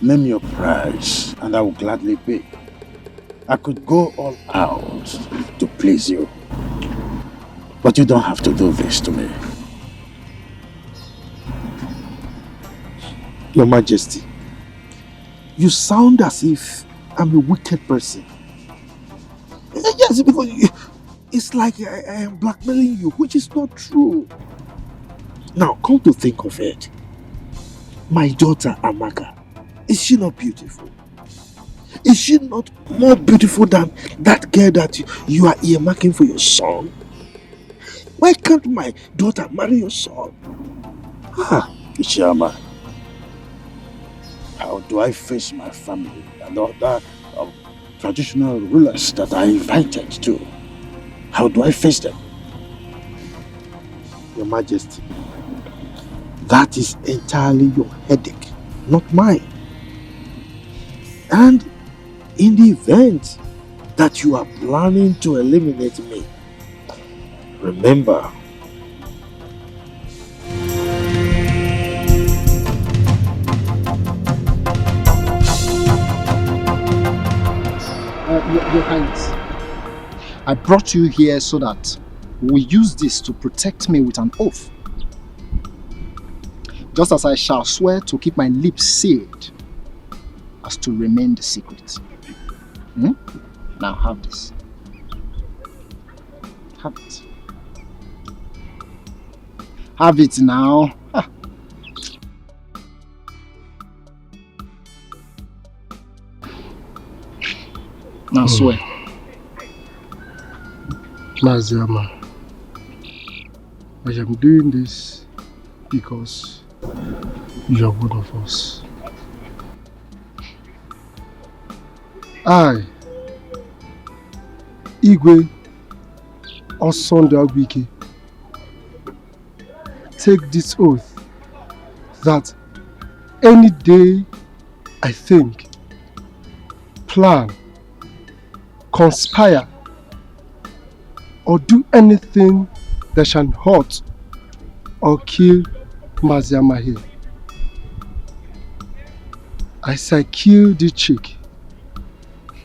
Name your price and I will gladly pay. I could go all out to please you. But you don't have to do this to me. Your Majesty, you sound as if I'm a wicked person. Yes, because it's like I am blackmailing you, which is not true. Now, come to think of it, my daughter Amaka, is she not beautiful? Is she not more beautiful than that girl that you are earmarking for your son? Why can't my daughter marry your son? Ishama, how do I face my family and other traditional rulers that I invited to? How do I face them? Your Majesty, that is entirely your headache, not mine. And in the event that you are planning to eliminate me, remember, Your Highness, I brought you here so that we use this to protect me with an oath. Just as I shall swear to keep my lips sealed as to remain the secret. Now have this. Have it. Have it now. Now swear. Maziama, I am doing this because you are one of us. I, Igwe Osondawiki, take this oath that any day I think, plan, conspire, or do anything that shall hurt or kill Maziama here, as I kill the chick,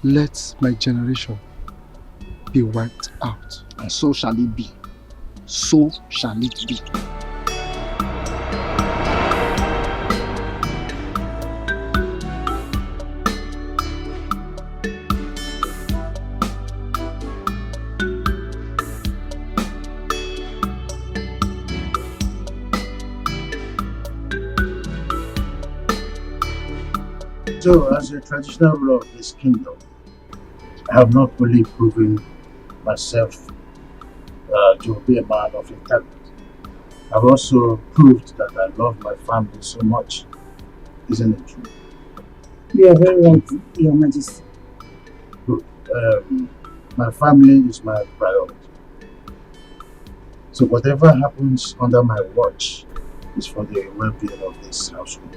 let my generation be wiped out. And so shall it be. So shall it be. So, as a traditional ruler of this kingdom, I have not fully proven myself to be a man of integrity. I've also proved that I love my family so much. Isn't it true? You are very right, Your Majesty. Good. My family is my priority. So whatever happens under my watch is for the well-being of this household.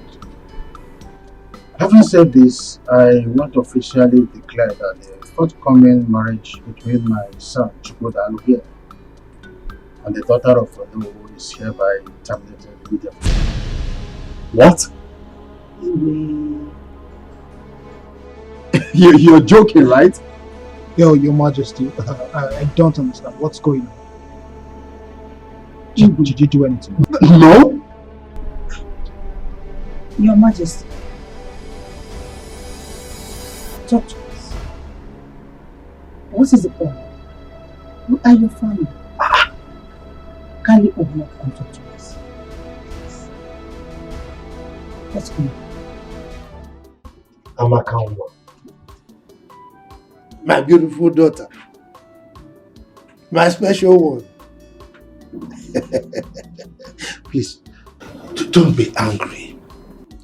Having said this, I want to officially declare that the forthcoming marriage between my son Chukwuda Alugia and the daughter of Odo is hereby terminated immediately. what? You're joking, right? Your Majesty, I don't understand. What's going on? Did you do anything? No. Your Majesty, talk to us. What is the problem? Who are your family? Kindly open up and talk to us. What's going on? Amaka, my beautiful daughter, my special one. Please, don't be angry.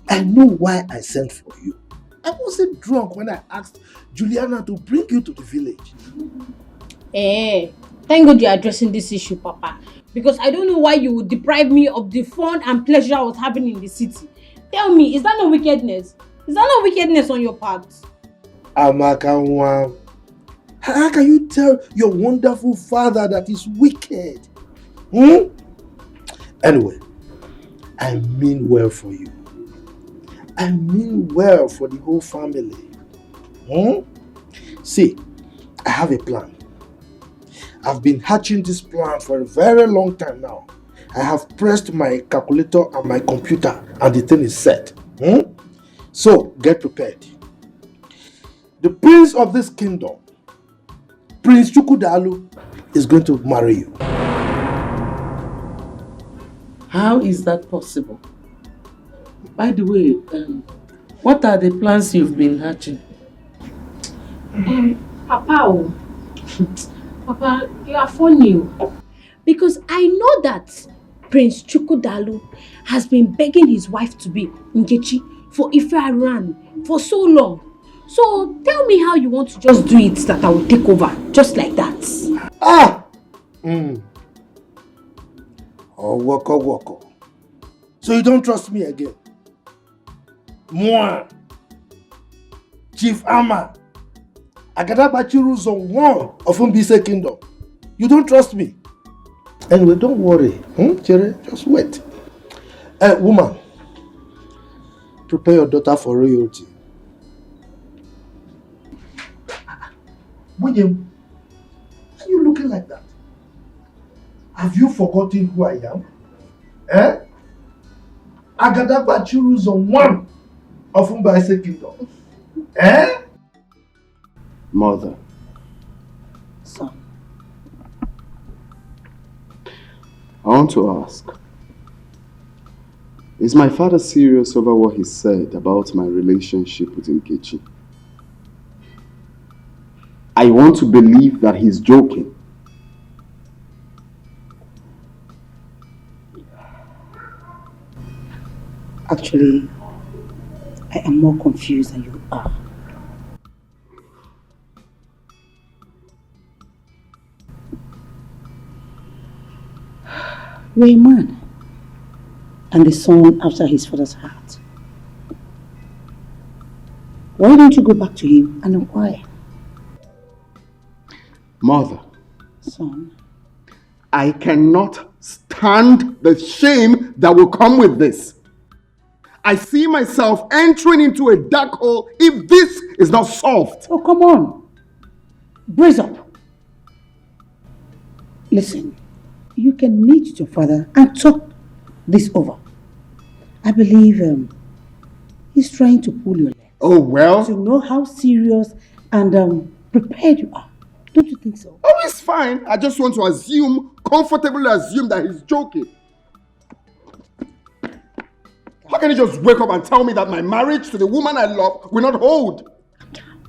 I know why I sent for you. I wasn't drunk when I asked Juliana to bring you to the village. Thank God you're addressing this issue, Papa. Because I don't know why you would deprive me of the fun and pleasure I was having in the city. Tell me, is that not wickedness? Is that not wickedness on your part? Amaka, how can you tell your wonderful father that he's wicked? Anyway, I mean well for you. I mean well for the whole family. See, I have a plan. I've been hatching this plan for a very long time now. I have pressed my calculator and my computer and the thing is set. So, get prepared. The prince of this kingdom, Prince Chukwudalu, is going to marry you. How is that possible? By the way, what are the plans you've been hatching? Papa, Papa, you are funny. Because I know that Prince Chukwudalu has been begging his wife to be Nkechi for Ife Aran for so long. So tell me how you want to just do it that I will take over, just like that. Oh, waka. So you don't trust me again? Moi, Chief Ama, Agadabachiru Zone 1 of Mbise Kingdom. You don't trust me? Anyway, don't worry. Chere, just wait. Woman, prepare your daughter for royalty. William, why are you looking like that? Have you forgotten who I am? Agadabachiru Zone 1 of Mbise Kingdom. Mother. Son. I want to ask, is my father serious over what he said about my relationship with Nkechi? I want to believe that he's joking. Actually, I am more confused than you are. You're a man and the son after his father's heart. Why don't you go back to him and inquire? Mother. Son. I cannot stand the shame that will come with this. I see myself entering into a dark hole if this is not solved. Oh, come on. Brace up. Listen, you can meet with your father and talk this over. I believe he's trying to pull your leg. Oh, well. To know how serious and prepared you are. Don't you think so? Oh, it's fine. I just want to comfortably assume that he's joking. How can he just wake up and tell me that my marriage to the woman I love will not hold? Calm down.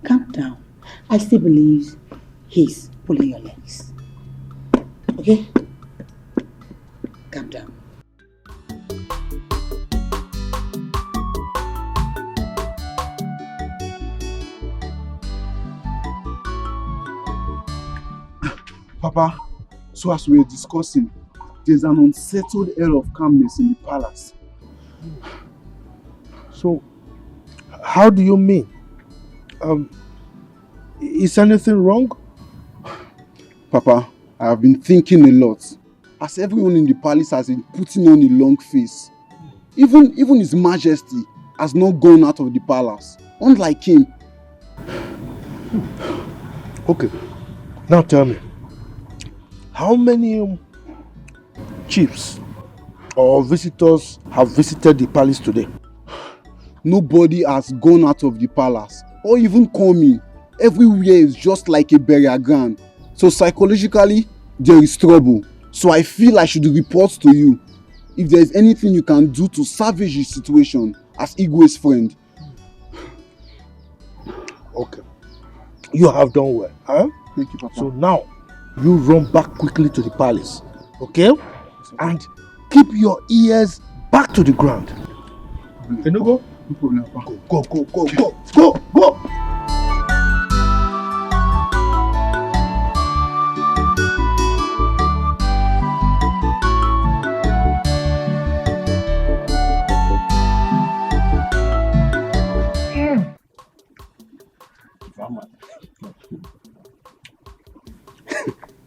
Calm down. I still believe he's pulling your legs. Okay? Calm down. Papa, so as we were discussing, there's an unsettled air of calmness in the palace. So, how do you mean? Is anything wrong? Papa, I have been thinking a lot. As everyone in the palace has been putting on a long face. Even His Majesty has not gone out of the palace. Unlike him. Okay, now tell me. How many chiefs or visitors have visited the palace today? Nobody has gone out of the palace or even come in. Everywhere is just like a burial ground. So psychologically, there is trouble. So I feel I should report to you if there is anything you can do to salvage the situation as Igwe's friend. Okay. You have done well. Huh? Thank you, Papa. So now, you run back quickly to the palace. Okay? And keep your ears back to the ground. Can you go? No problem, Papa. Go.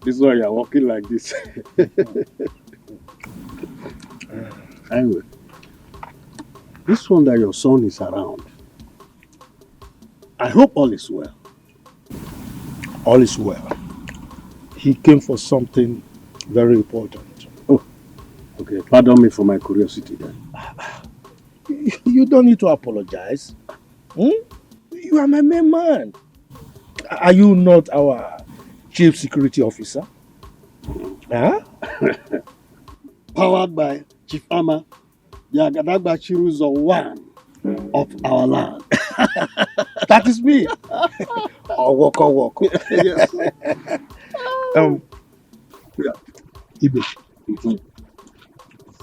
This is why you're walking like this. Anyway, this one that your son is around, I hope all is well. All is well. He came for something very important. Oh, okay. Pardon me for my curiosity then. You don't need to apologize. You are my main man. Are you not our chief security officer? Huh? Powered by Chief Ama, Yagadagba Chiruzo one of our land. That is me. Walk. Yes. Ibe,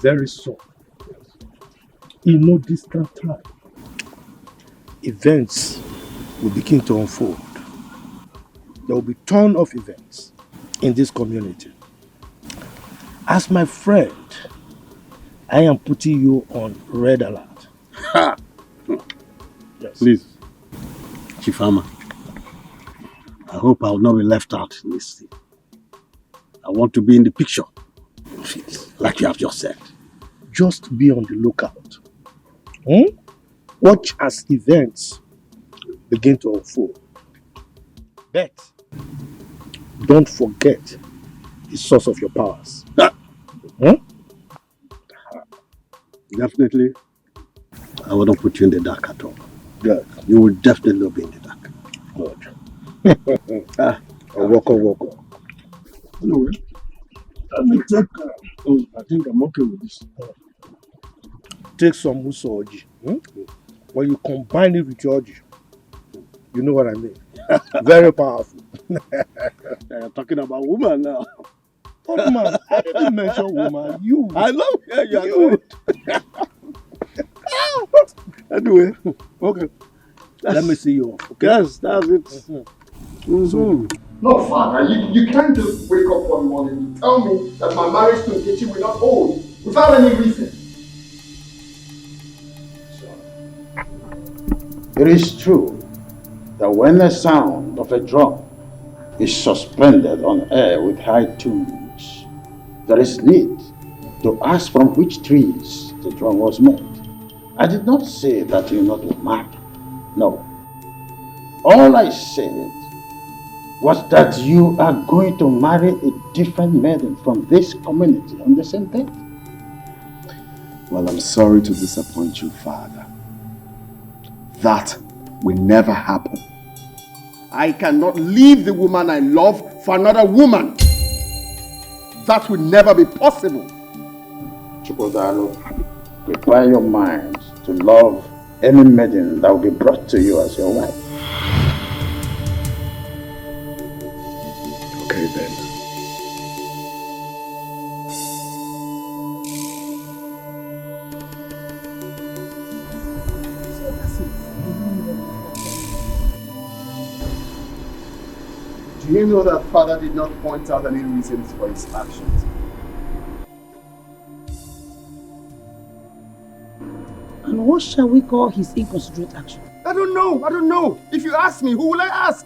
very soon, in no distant time, events will begin to unfold. There will be ton of events in this community. As my friend, I am putting you on red alert. Yes. Please, Chief Ama, I hope I will not be left out in this thing. I want to be in the picture, like you have just said. Just be on the lookout. Watch as events begin to unfold. But don't forget the source of your powers. Definitely, I will not put you in the dark at all. Good. You will definitely not be in the dark. Good. Walk. Anyway, let me take. I think I'm okay with this. Take some muso oji. When you combine it with your oji, you know what I mean. Very powerful. You're talking about woman now. Old man, I didn't mention woman. You. I know. Yeah, you are good. Anyway, okay. Let me see you off. Okay? Yes, that's it. No, Father, you can't just wake up one morning and tell me that my marriage to Nkechi will not hold without any reason. It is true that when the sound of a drum is suspended on air with high tunes, there is need to ask from which trees the drum was made. I did not say that you not were married. No. All I said was that you are going to marry a different maiden from this community on the same day. Well, I'm sorry to disappoint you, Father. That will never happen. I cannot leave the woman I love for another woman. That will never be possible. Chukwudalo, prepare your mind to love any maiden that will be brought to you as your wife. Okay then. Do you know that Father did not point out any reasons for his actions? And what shall we call his inconsiderate action? I don't know. If you ask me, who will I ask?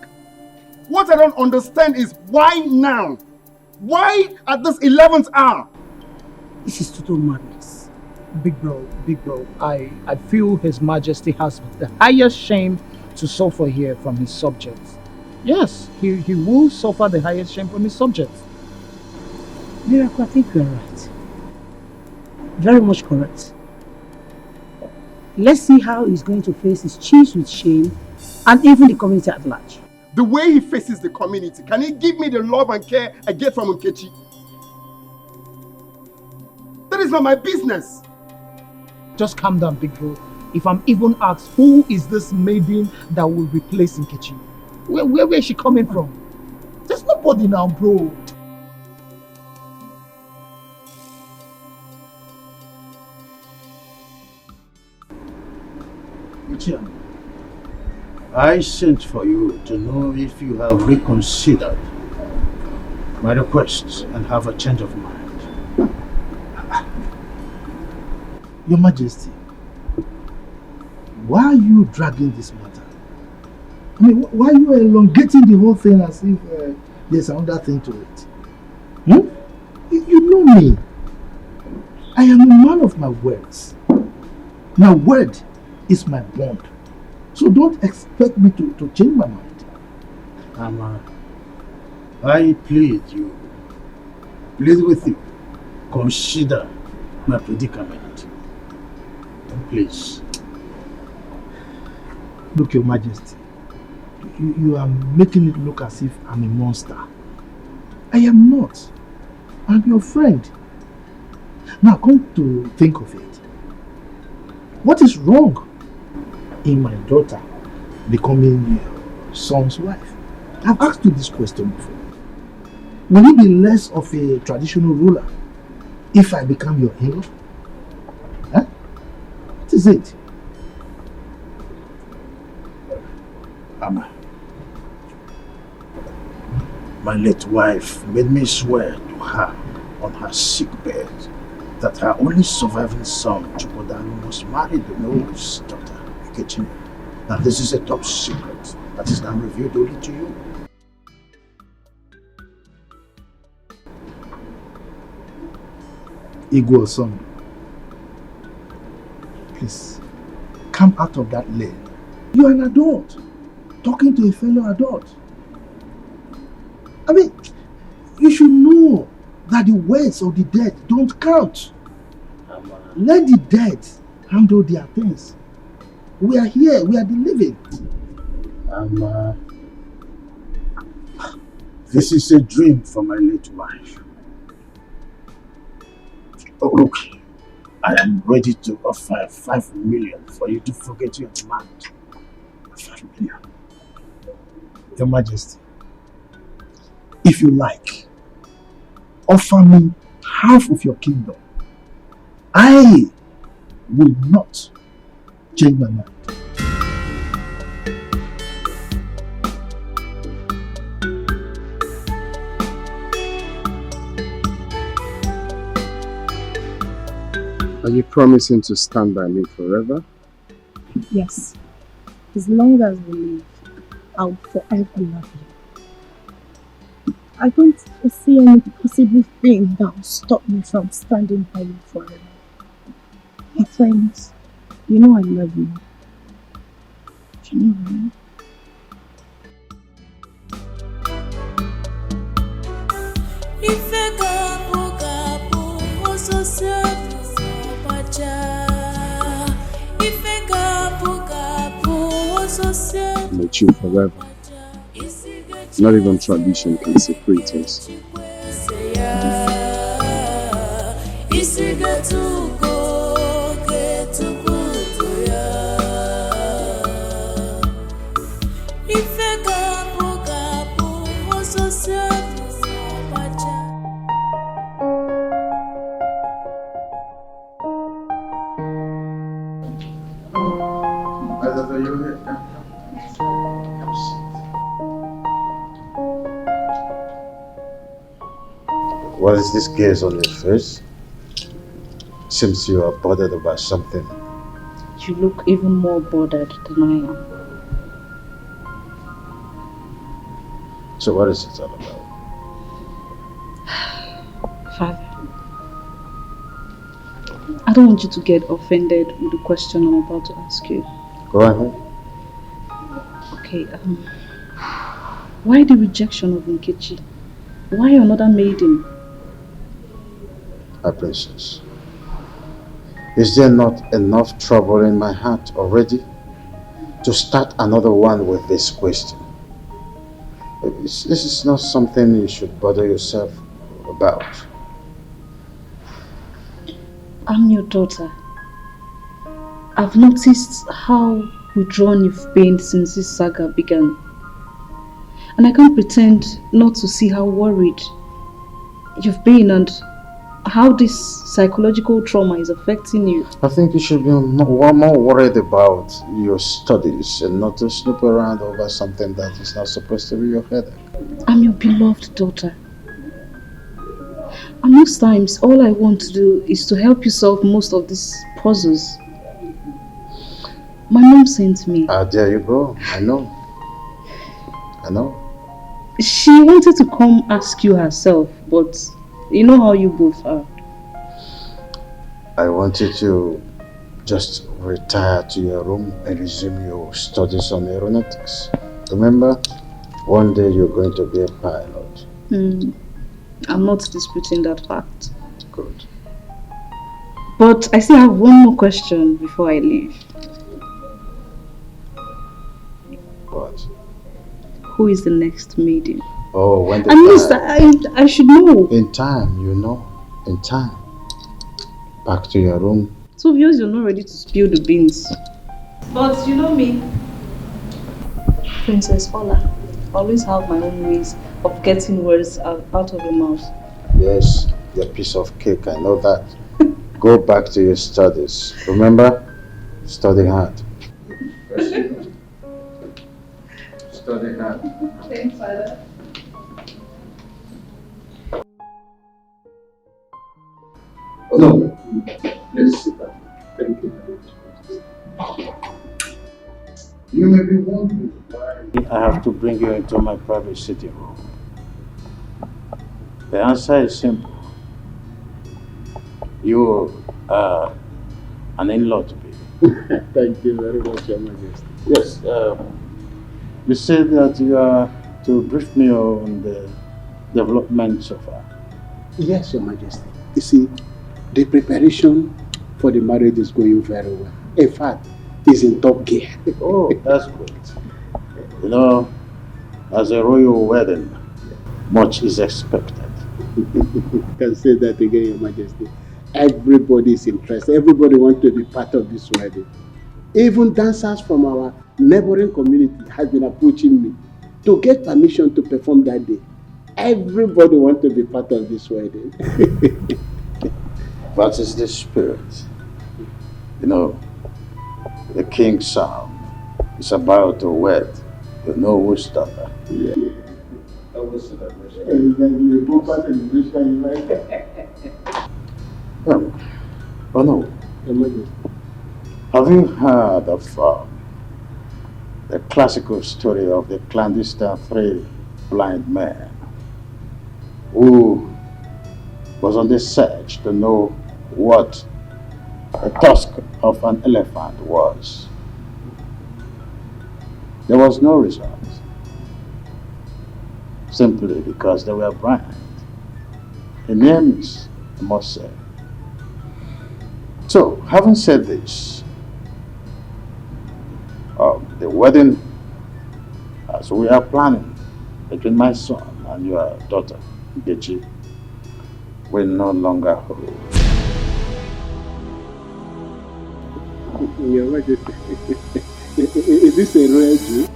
What I don't understand is why now? Why at this 11th hour? This is total madness. Big bro, I feel His Majesty has the highest shame to suffer here from his subjects. Yes, he will suffer the highest shame from his subjects. Miracle, I think you are right. Very much correct. Let's see how he's going to face his chiefs with shame and even the community at large. The way he faces the community, can he give me the love and care I get from Nkechi? That is not my business. Just calm down, big bro. If I'm even asked, who is this maiden that will replace Nkechi? Where is she coming from? There's nobody now, bro. I sent for you to know if you have reconsidered my request and have a change of mind. Your Majesty, why are you dragging this matter? I mean, why are you elongating the whole thing as if there's another thing to it? You know me. I am a man of my words. My word is my bond. So don't expect me to change my mind. Ama, I plead with you, consider my predicament. Please. Look, Your Majesty, you are making it look as if I'm a monster. I am not. I'm your friend. Now come to think of it. What is wrong in my daughter becoming your son's wife? I've asked you this question before. Will it be less of a traditional ruler if I become your in-law? Huh? What is it? Ama, my late wife made me swear to her on her sick bed that her only surviving son, Chukwudalu, must marry the noble's daughter, Regina. Now this is a top secret that is now revealed only to you. Igwe son, please come out of that lane. You are an adult, talking to a fellow adult. I mean, you should know that the words of the dead don't count. Let the dead handle their things. We are here, we are the living. This is a dream for my late wife. Oh, look, I am ready to offer 5 million for you to forget your demand. 5 million. Your Majesty, if you like, offer me half of your kingdom. I will not change my mind. Are you promising to stand by me forever? Yes. As long as we live, I will forever love you. I don't foresee any possible thing that will stop me from standing by you forever. My friends, you know I love you. You know, right? I'm with you forever. Not even tradition can separate us. What is this gaze on your face? Seems you are bothered about something. You look even more bothered than I am. So what is it all about? Father, I don't want you to get offended with the question I'm about to ask you. Go ahead. Okay, why the rejection of Nkechi? Why another maiden? My princess, is there not enough trouble in my heart already to start another one with this question? This is not something you should bother yourself about. I'm your daughter. I've noticed how withdrawn you've been since this saga began. And I can't pretend not to see how worried you've been and how this psychological trauma is affecting you. I think you should be more worried about your studies and not to snoop around over something that is not supposed to be your headache. I'm your beloved daughter. And most times, all I want to do is to help you solve most of these puzzles. My mom sent me. There you go. I know. She wanted to come ask you herself, but you know how you both are. I want you to just retire to your room and resume your studies on aeronautics. Remember, one day you're going to be a pilot. I'm not disputing that fact. Good. But I still have one more question before I leave. What? Who is the next maiden? Oh, when the At least I should know. In time, you know. In time. Back to your room. So obvious you're not ready to spill the beans. But you know me. Princess Ola. Always have my own ways of getting words out of your mouth. Yes, your piece of cake, I know that. Go back to your studies. Remember? Study hard. Study hard. Thanks, Father. Oh, no. Please sit down. Thank you. You may be wondering why I have to bring you into my private sitting room. The answer is simple. You are an in-law to me. Thank you very much, Your Majesty. Yes, you said that you are to brief me on the development so far. Yes, Your Majesty. You see, the preparation for the marriage is going very well. In fact, it's in top gear. Oh, that's great. You know, as a royal wedding, much is expected. You can say that again, Your Majesty. Everybody is interested. Everybody wants to be part of this wedding. Even dancers from our neighboring community have been approaching me to get permission to perform that day. Everybody wants to be part of this wedding. That is the spirit. You know, the king's son is about to wed the Noah's daughter. Yeah. That was celebration. Exactly. A proper celebration, right? Oh no. Your Majesty. Have you heard of the classical story of the clandestine three blind men who was on the search to know what the tusk of an elephant was? There was no result, simply because they were blind. A near miss, I must say. So, having said this, the wedding, as we are planning between my son and your daughter, Ngechi, will no longer hold. Your Majesty, is this a royal Jew?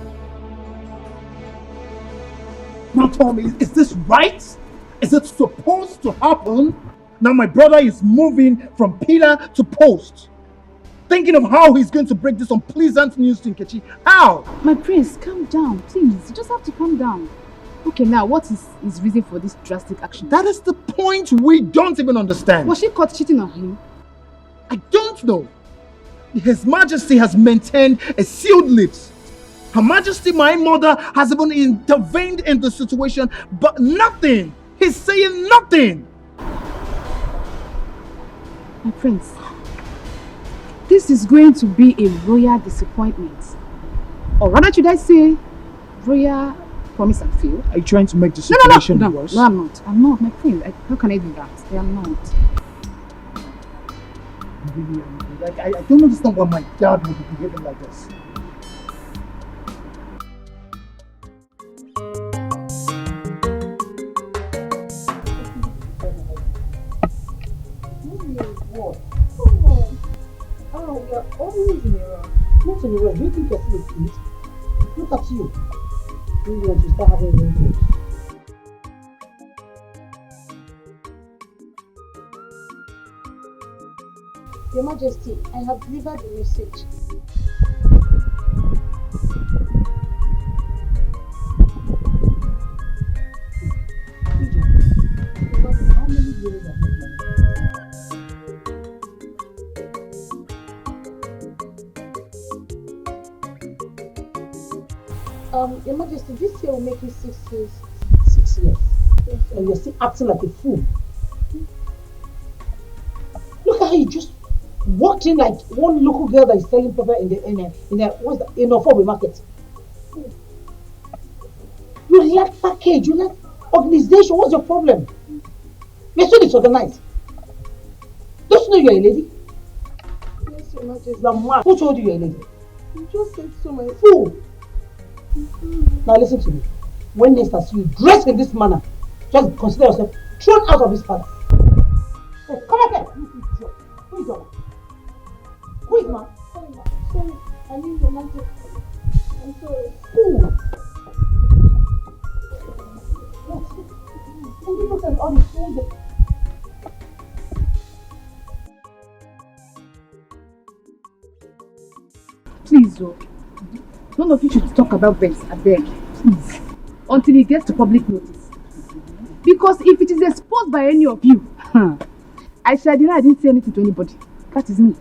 Now tell me, is this right? Is it supposed to happen? Now my brother is moving from pillar to post. Thinking of how he's going to break this unpleasant news to Nkechi. How? My prince, calm down, please. You just have to calm down. Okay, now what is his reason for this drastic action? That is the point we don't even understand. Was she caught cheating on him? I don't know. His Majesty has maintained a sealed lips. Her Majesty, my mother, has even intervened in the situation, but nothing. He's saying nothing. My prince, this is going to be a royal disappointment. Or rather, should I say, royal promise and fail? Are you trying to make the situation worse? No, I'm not. I'm not, my prince. How can I do that? I am not. Really, like, I don't understand why my dad would be behaving like this. Oh, you're always in a rush. Not in a rush. Do you think you're still a kid? Look at you. You want to start having wrinkles. Your Majesty, I have delivered the message. How many years have you done? Your Majesty, this year will make you 6 years. 6 years. Yes, And you're still acting like a fool. Look at how you just walked in like one local girl that is selling pepper in the Ofobe market. You lack package, you lack organization. What's your problem? You're so disorganized. Don't you know you're a lady? Yes, Your Majesty. You're mad. Who told you you're a lady? You just said so, my Fool! Now listen to me. When next I see you dressed in this manner, just consider yourself thrown out of this palace. Hey, come up here! You idiot. Who is your? Who is man? Sorry, ma. Sorry. I mean, Your Majesty. I'm sorry. Fool! Yes. And you look at all the food. Please, oh. None of you should talk about this, I beg. Please. Until it gets to public notice. Because if it is exposed by any of you, I shall deny I didn't say anything to anybody. That is me.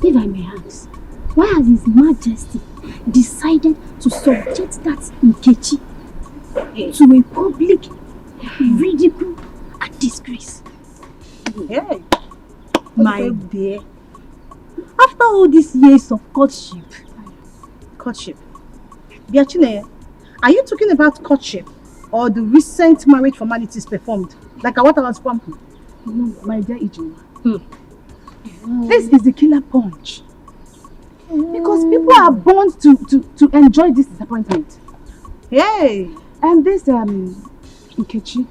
If I may ask, why has His Majesty decided to subject that Nkechi to a public ridicule and disgrace? Hey. My dear, after all these years of courtship, Biachine, are you talking about courtship or the recent marriage formalities performed? Like what I was pumping? No, my dear Ijoma. This is the killer punch. Because people are born to enjoy this disappointment. Hey! And this Nkechi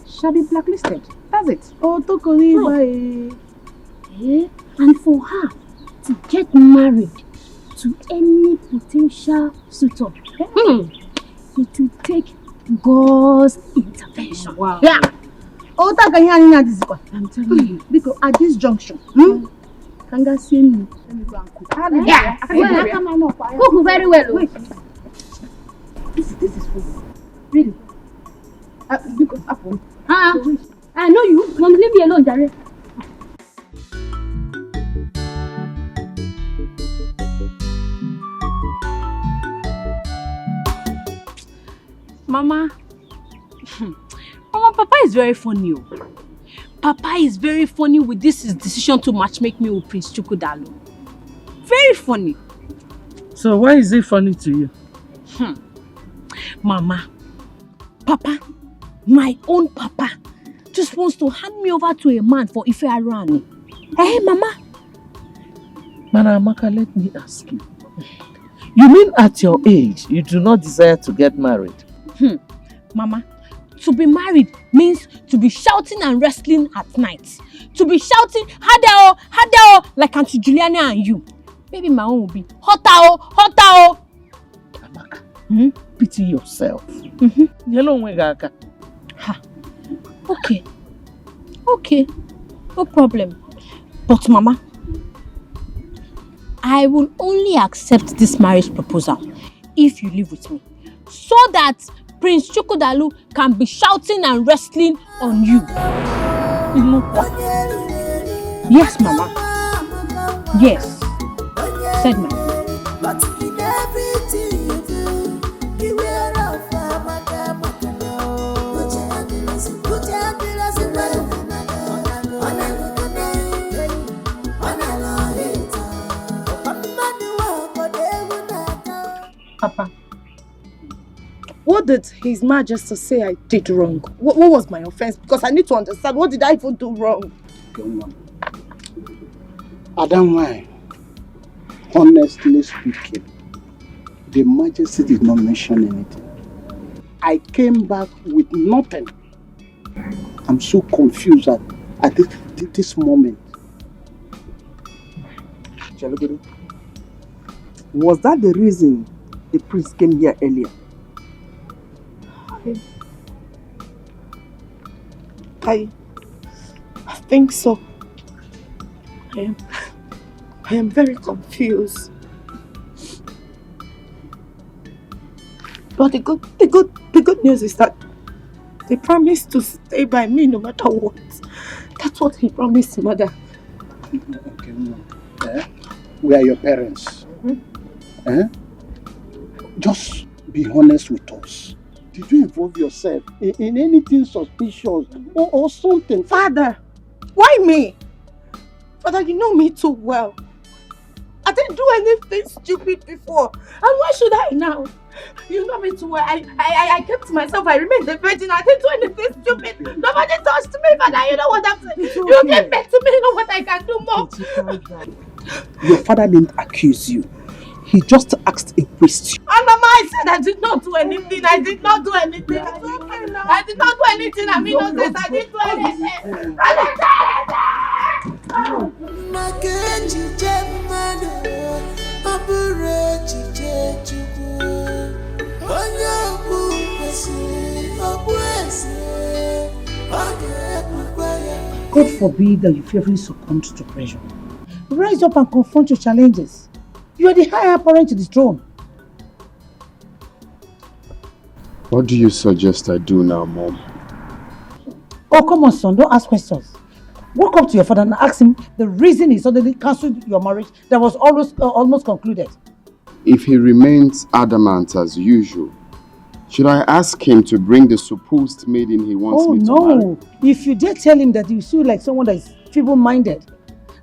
shall be blacklisted. That's it. Oh, Tokoni, bye. And for her to get married to any potential suitor, it will take God's intervention. Wow. Yeah. Oh, I'm telling you. Because at this junction, Kanga see me. Let me go and cook. Yeah. Cook very well. Wait. This is for you. Really? Because apple. I know you. Mom, leave me alone, Jare. Mama, Papa is very funny. Papa is very funny with this his decision to matchmake me with Prince Chukwudalu. Very funny. So why is it funny to you? Mama, Papa, my own Papa, just wants to hand me over to a man for Ife Arani. Hey, Mama. Amaka, let me ask you. You mean at your age, you do not desire to get married? Mama, to be married means to be shouting and wrestling at night. To be shouting, Hadao, Hadao, like Auntie Juliana and you. Maybe my own will be, Hotao, Hotao. Amaka, pity yourself. Okay, no problem. But Mama, I will only accept this marriage proposal if you live with me, so that Prince Chukwudalu can be shouting and wrestling on you. Yes, Mama. Yes, said Mama. But in everything you do, beware of Papa, what did His Majesty say I did wrong? What was my offense? Because I need to understand, what did I even do wrong? Adam, honestly speaking, the Majesty did not mention anything. I came back with nothing. I'm so confused at this moment. Was that the reason the priest came here earlier? I think so. I am very confused. But the good news is that they promised to stay by me no matter what. That's what he promised, Mother. Okay, we are your parents. Just be honest with us. Did you involve yourself in anything suspicious or something? Father, why me? Father, you know me too well. I didn't do anything stupid before. And why should I now? You know me too well. I kept myself. I remained a virgin. I didn't do anything stupid. Nobody touched me, Father. You know what I'm saying? You get back to me. You know what I can do more. Your father didn't accuse you. He just asked a priest. And Mama, I said I did not do anything. I did not do anything. I did not do anything. I'm innocent. I didn't do anything. I didn't God forbid that you fearfully succumb to pressure. Rise up and confront your challenges. You are the higher apparent to the throne. What do you suggest I do now, Mom? Oh, come on, son. Don't ask questions. Walk up to your father and ask him the reason he suddenly cancelled your marriage that was almost concluded. If he remains adamant as usual, should I ask him to bring the supposed maiden he wants me to marry? Oh, no. If you dare tell him that you feel like someone that is feeble-minded,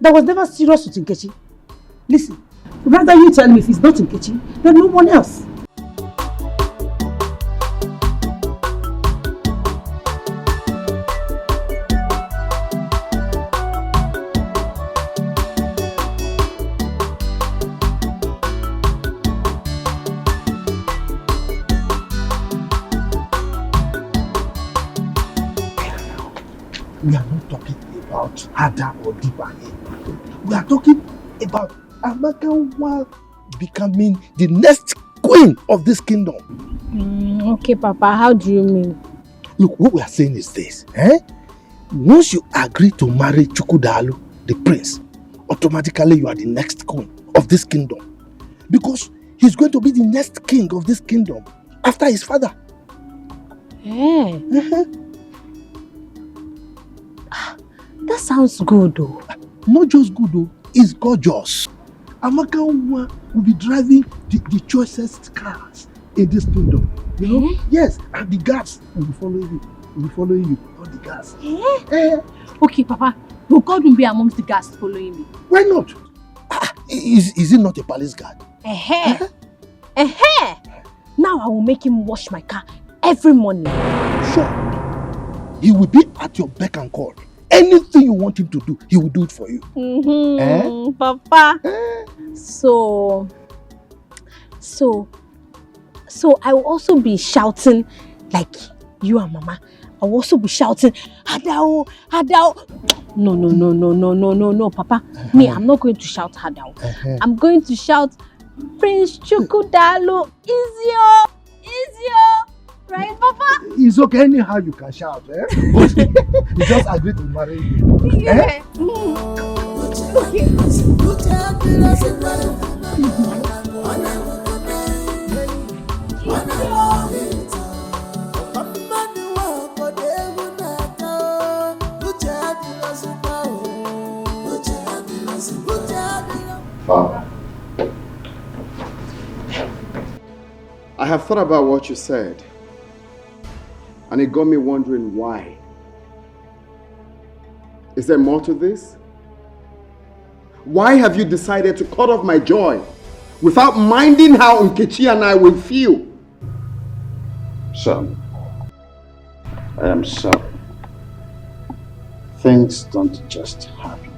that was never serious with Nkechi. Listen, rather you tell me if it's not Nkechi, then no one else. We are not talking about Ada or Diba here. We are talking about Amaka becoming the next queen of this kingdom. Okay, Papa, how do you mean? Look, what we are saying is this. Once you agree to marry Chukwudalu, the prince, automatically you are the next queen of this kingdom. Because he's going to be the next king of this kingdom after his father. Yeah. That sounds good though. Not just good though, it's gorgeous. Amaka will be driving the choicest cars in this kingdom. You know? Yes, and the guards will be following you. All the guards. Okay, Papa, will God be amongst the guards following me? Why not? Is it not a palace guard? Now I will make him wash my car every morning. Sure. He will be at your beck and call. Anything you want him to do, he will do it for you. Papa. So I will also be shouting like you and Mama. I will also be shouting, Hadao, Hadao. No, Papa. Me, I'm not going to shout Hadao. I'm going to shout, Prince Chukwudalu, Izio. Right, Papa? It's okay, anyhow you can shout, But you just agree to marry him. Okay. Father, I have thought about what you said. And it got me wondering why. Is there more to this? Why have you decided to cut off my joy without minding how Nkechi and I will feel? Son, I am sorry. Things don't just happen.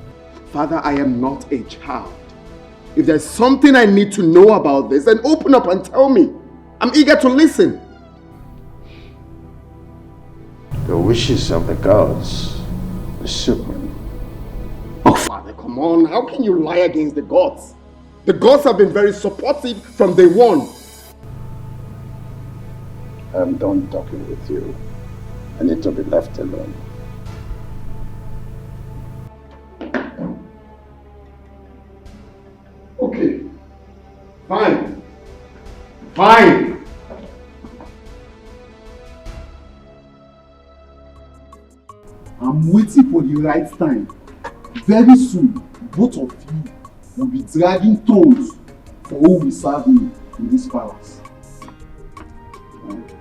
Father, I am not a child. If there's something I need to know about this, then open up and tell me. I'm eager to listen. The wishes of the gods are supreme. Oh, Father, come on. How can you lie against the gods? The gods have been very supportive from day one. I'm done talking with you. I need to be left alone. Okay. Fine. Fine. I'm waiting for the right time. Very soon, both of you will be dragging toes for who will serve me in this palace.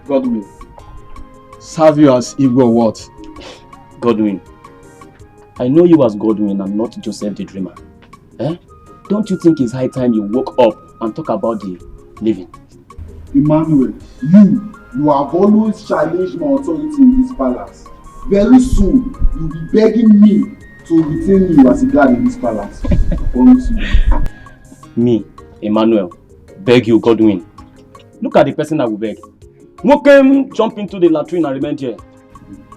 Godwin. Serve you as Igbo what? Godwin. I know you as Godwin and not Joseph the dreamer. Eh? Don't you think it's high time you woke up and talk about the living? Emmanuel, you have always challenged my authority in this palace. Very soon, you'll be begging me to retain you as a guard in this palace. I promise you. Me, Emmanuel, beg you, Godwin. Look at the person that will beg. Who came jump into the latrine and remain here?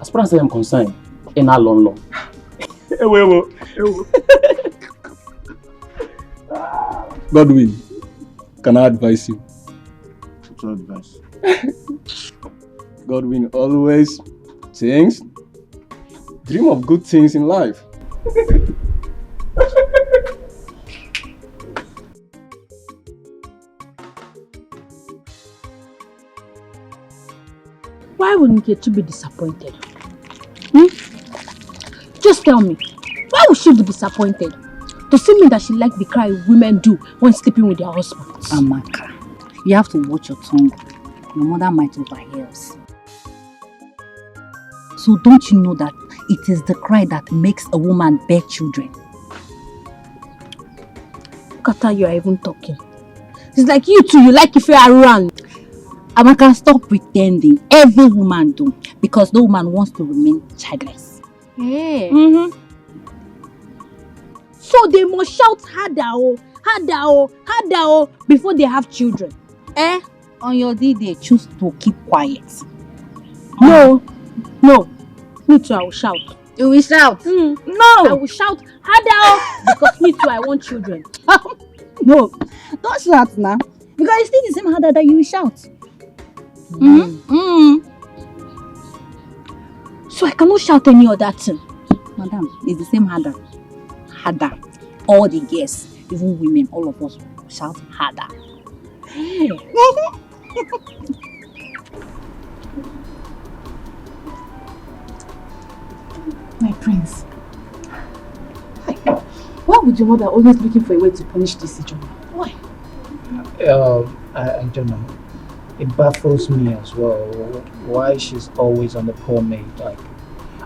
As far as I am concerned, in our long. Godwin, can I advise you? What's your advice? Godwin always thinks, dream of good things in life. Why would Nkechi be disappointed? Hmm? Just tell me, why would she be disappointed? To see me that she like the cry women do when sleeping with their husbands. Amaka, you have to watch your tongue. Your mother might overhear us. So don't you know that it is the cry that makes a woman bear children? Look at how you are even talking. It's like you too, you like if you are around. Amaka, stop pretending. Every woman do. Because no woman wants to remain childless. Yeah. Mm-hmm. So they must shout harder, before they have children. Eh? On your day, they choose to keep quiet. No. Me too, I will shout. You will shout? No. I will shout harder because me too, I want children. No, don't shout now. Because it's still the same harder that you will shout. So I cannot shout any other thing. Madam, it's the same harder. Harder. All the girls, even women, all of us shout harder. Hey. My prince. Why would your mother always looking for a way to punish this Ijoma? Why? I don't know. It baffles me as well. Why she's always on the poor maid. Like,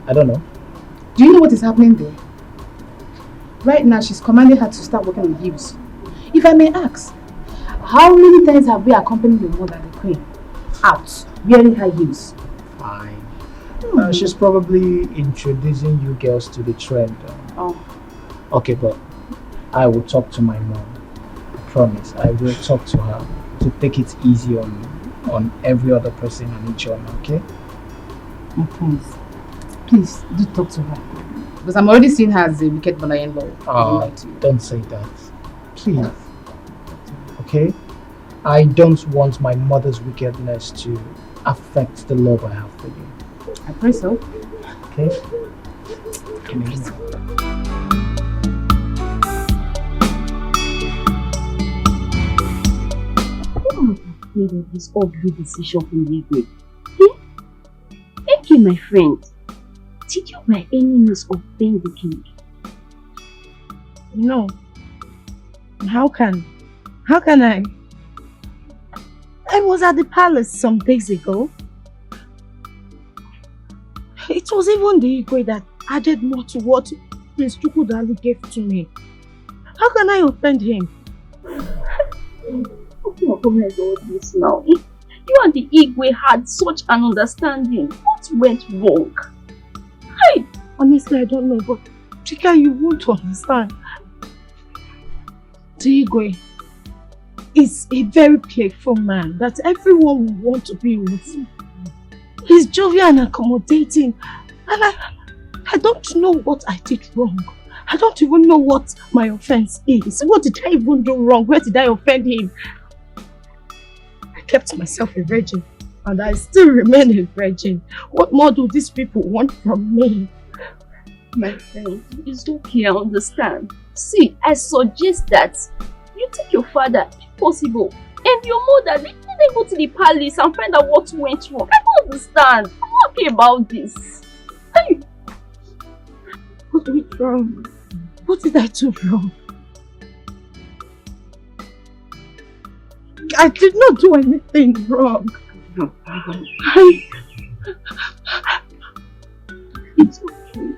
I don't know. Do you know what is happening there? Right now, she's commanding her to start working on heels. If I may ask, how many times have we accompanied your mother, the queen, out wearing her heels? Fine. She's probably introducing you girls to the trend. Oh. Okay, but I will talk to my mom. I promise. I will talk to her to take it easy on every other person and each other, okay? My prince, please do talk to her. Because I'm already seeing her as a wicked mother-in-law. Don't say that. Please. Okay? I don't want my mother's wickedness to affect the love I have for you. I pray so. Okay? Come here. Of this ugly decision from Igwe. Okay, my friend. Did you by any means offend the king? No. How can I? I was at the palace some days ago. It was even the Igwe that added more to what Prince Chukwudalu gave to me. How can I offend him? What is all this now? You and the Igwe had such an understanding. What went wrong? Hey, honestly, I don't know, but Chika, you won't understand. The Igwe is a very playful man that everyone will want to be with. He's jovial and accommodating, and I don't know what I did wrong. I don't even know what my offense is. What did I even do wrong? Where did I offend him? I kept myself a virgin, and I still remain a virgin. What more do these people want from me? My friend, it's okay, I understand. See, I suggest that you take your father, if possible, and your mother, let them go to the palace and find out what went wrong. I don't understand. I'm not happy about this. Hey. What went wrong? What did I do wrong? I did not do anything wrong. It's okay.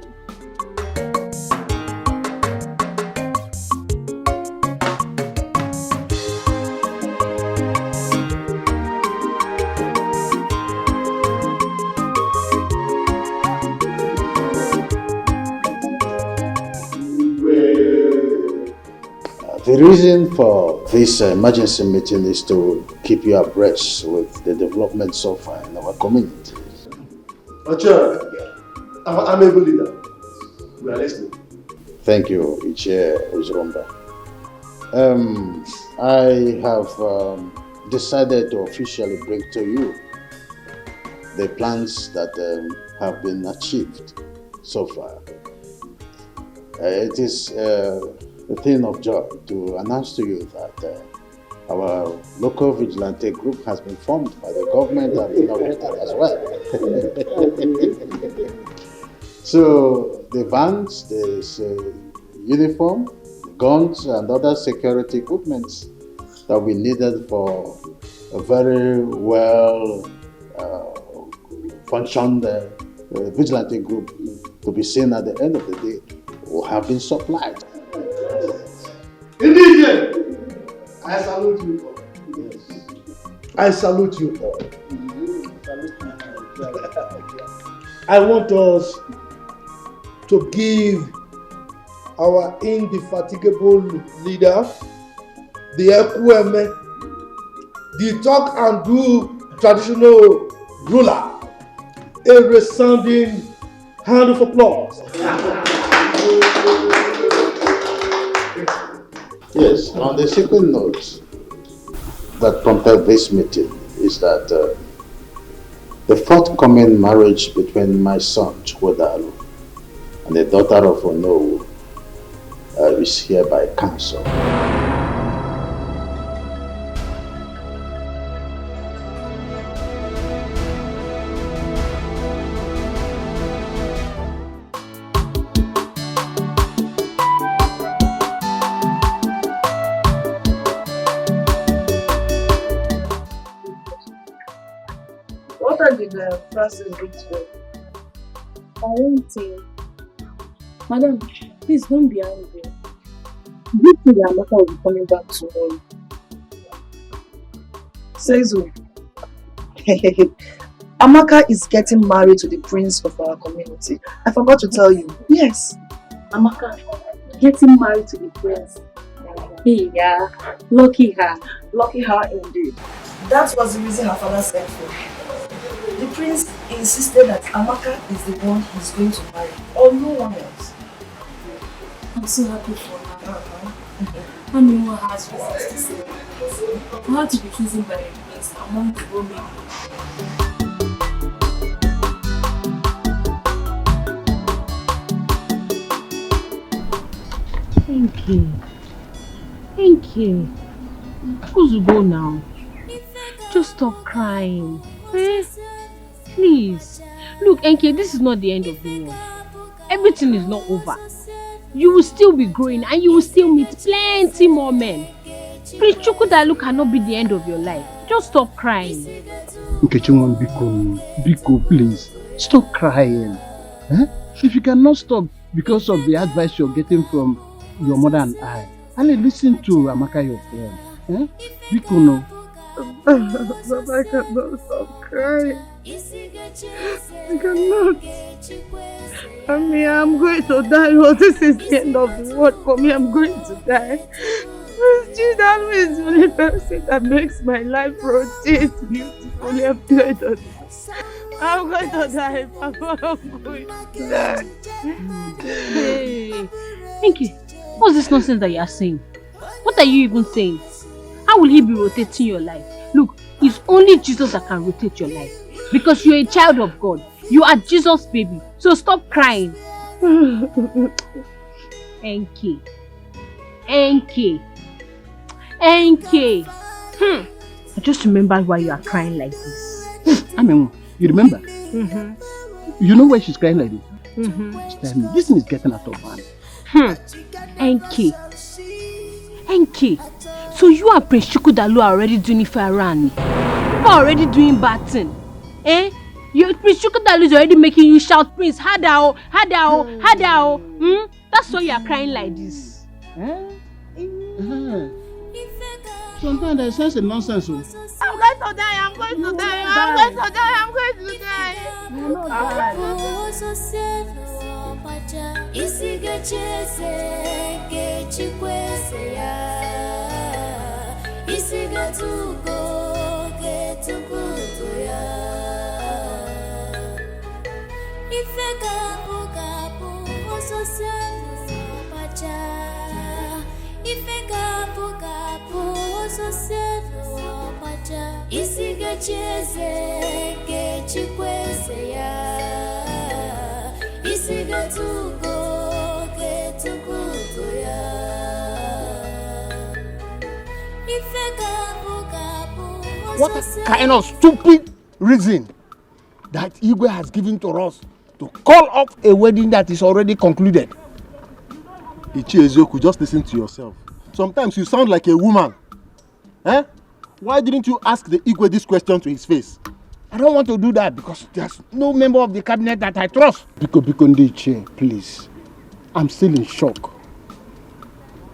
The reason for this emergency meeting is to keep you abreast with the development so far in our community. Sure. I'm a good leader. We are listening. Thank you, Ichie Uzromba. I have decided to officially bring to you the plans that have been achieved so far. It is a thing of joy to announce to you that our local vigilante group has been formed by the government and inaugurated as well. So the vans, the uniform, guns and other security equipment that we needed for a very well functioned vigilante group to be seen at the end of the day will have been supplied. Indeed, I salute you all. Yes. I salute you all. I want us to give our indefatigable leader, the Ekweme, the talk and do traditional ruler, a resounding hand of applause. Yes, on the second note that prompted this meeting is that the forthcoming marriage between my son Chukwodalu and the daughter of Onowu is hereby cancelled. What did Francis do to you? I won't say. Madam, please don't be angry. Do you think that Amaka will be coming back tomorrow? Says who? Amaka is getting married to the prince of our community. I forgot to tell you. Yes. Amaka, getting married to the prince. Hey, yeah. Lucky her. Lucky her indeed. That was the reason her father sent for her. The prince insisted that Amaka is the one he's going to marry, or no one else. I'm so happy for her. I mean, what has reasons to say. I had to be chosen by the prince among the women. Thank you. Thank you. Who's to go now? Just stop crying. Eh? Please. Look, Enke, this is not the end of the world. Everything is not over. You will still be growing and you will still meet plenty more men. Prince Chukwudalu cannot be the end of your life. Just stop crying. Nkechimon, Biko, please. Stop crying. Eh? If you cannot stop because of the advice you're getting from your mother and I, only listen to Amaka, your friend. Eh? Biko, no. But I cannot stop crying. I cannot. I mean, I'm going to die. Oh, this is the end of the world for me. I'm going to die. That is the only person that makes my life rotate beautifully. I'm going to die. Papa, I'm going to die. Hey, Enke, what's this nonsense that you are saying? What are you even saying? How will he be rotating your life? Look, it's only Jesus that can rotate your life. Because you're a child of God. You are Jesus' baby. So stop crying. Enke. I just remembered why you are crying like this. Amen, you remember? Mm-hmm. You know why she's crying like this? Mm-hmm. Tell me, this thing is getting out of hand. Enke. So you and Prince Chukwudalu are already doing it for Arani. You are already doing bad thing. Eh? Prince Chukwudalu is already making you shout, Prince, Hadao. That's why you are crying like this. Sometimes there's such a nonsense. I'm going to die. I'm going to die. Isigecheze, gechikwese ya. isi getugo getugo ya ife gabu ososiano pacha ife gabu ososiano pacha isi gecheze gechikweze ya isi getugo getugo ya What kind of stupid reason that Igwe has given to us to call off a wedding that is already concluded? Ichi Ezioku, just listen to yourself. Sometimes you sound like a woman. Eh? Why didn't you ask the Igwe this question to his face? I don't want to do that because there's no member of the cabinet that I trust. Biko Ndiche, please. I'm still in shock.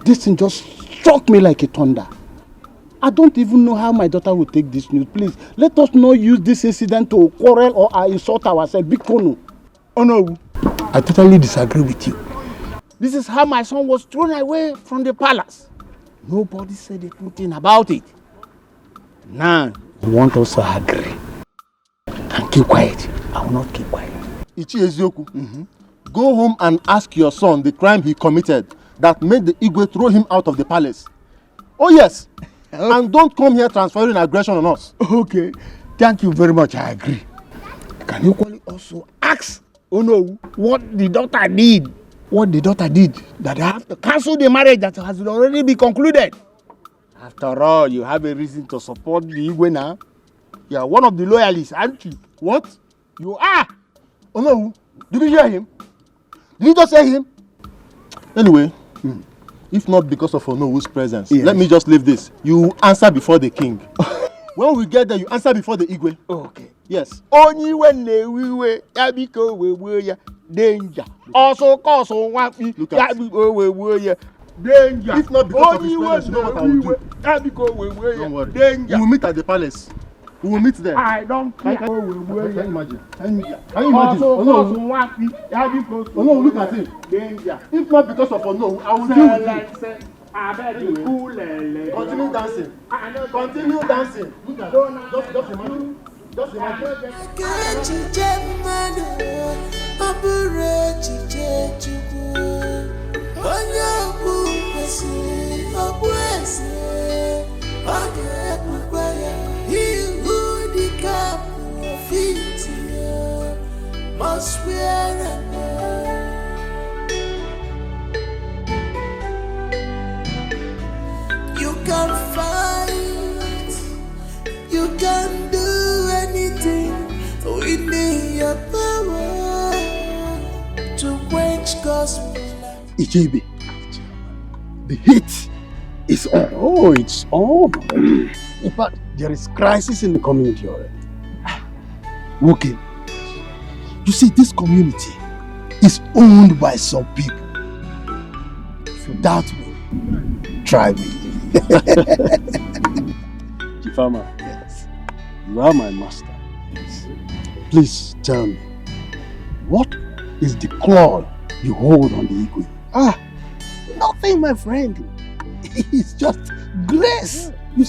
This thing just struck me like a thunder. I don't even know how my daughter will take this news. Please, let us not use this incident to quarrel or insult ourselves. Bikono. Oh no, I totally disagree with you. This is how my son was thrown away from the palace. Nobody said anything about it. Now, you want us to agree and keep quiet. I will not keep quiet. Ichi Ezioku, go home and ask your son the crime he committed that made the Igwe throw him out of the palace. Oh yes. And don't come here transferring aggression on us. Okay. Thank you very much. I agree. Can you also ask Ono what the daughter did? What the daughter did that I have to cancel the marriage that has already been concluded? After all, you have a reason to support the Igwe now. You are one of the loyalists, aren't you? What? You are. Ono, did you hear him? Did you just hear him? Anyway, if not because of Onowu's presence, yes. Let me just leave this. You answer before the king. When we get there, you answer before the Igwe. Okay. Yes. Only when we yabiko we danger. Also cause one yabiko danger. If not because of his presence, you know what I will do. Don't worry. Danger. We will meet at the palace. We will meet there. I don't care. Can you imagine? Can you imagine? Ono, look at him. Danger. If not because of Ono, I will deal with you. Anyway, continue dancing. Continue dancing. Look at it. Just imagine. Just imagine. Must wear you can fight, you can do anything within your power to quench gospel. Ichebe, the heat is on. Oh, it's on. In fact, there is crisis in the community already. Okay. You see, this community is owned by some people. If you doubt me, try me. Chifama, yes. You are my master. Yes. Please tell me, what is the claw you hold on the Igwe? Nothing, my friend. It's just grace. You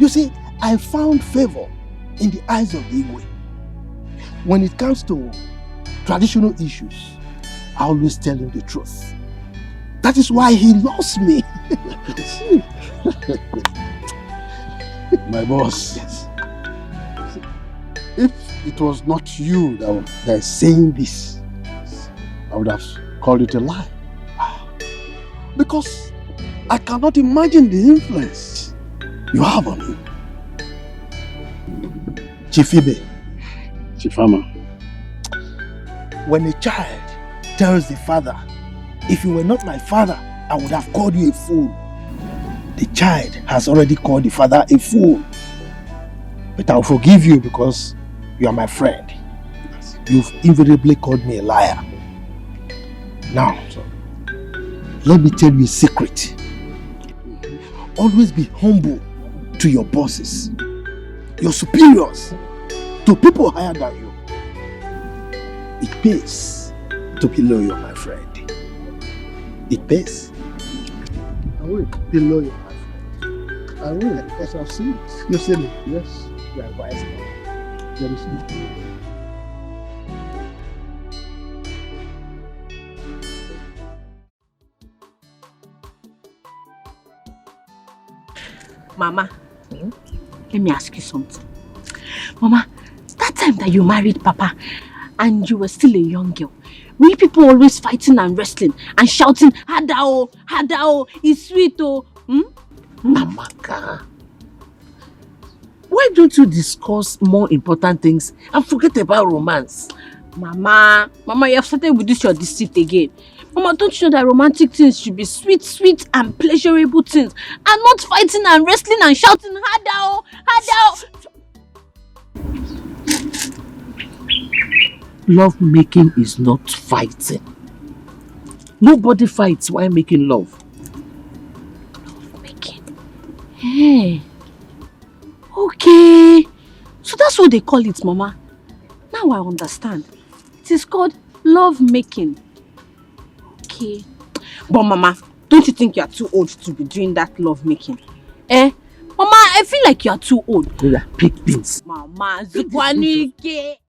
see, I found favor in the eyes of the Igwe. When it comes to traditional issues, I always tell him the truth. That is why he loves me. My boss. Yes. If it was not you that is saying this, I would have called it a lie. Because I cannot imagine the influence you have on him. Chifibe. Chifama. When a child tells the father, if you were not my father, I would have called you a fool. The child has already called the father a fool. But I'll forgive you because you are my friend. You've invariably called me a liar. Now, let me tell you a secret. Always be humble to your bosses, your superiors, to people higher than you. It pays to be loyal, my friend. It pays. I will be loyal, my friend. I will, because I've seen it. You've seen it? Yes. You are wise man. Very soon. Mama, let me ask you something. Mama, that time that you married Papa and you were still a young girl, were you people always fighting and wrestling and shouting, Hadao, it's sweet oh? Amaka, why don't you discuss more important things and forget about romance? Mama, you have started with this your deceit again. Mama, don't you know that romantic things should be sweet and pleasurable things and not fighting and wrestling and shouting, Hadao, Hadao. Love making is not fighting. Nobody fights while making love. Love making? Hey. Okay. So that's what they call it, Mama. Now I understand. It is called love making. Okay. But Mama, don't you think you are too old to be doing that love making? Mama, I feel like you are too old. Yeah, pick things. Mama, Zukwanike.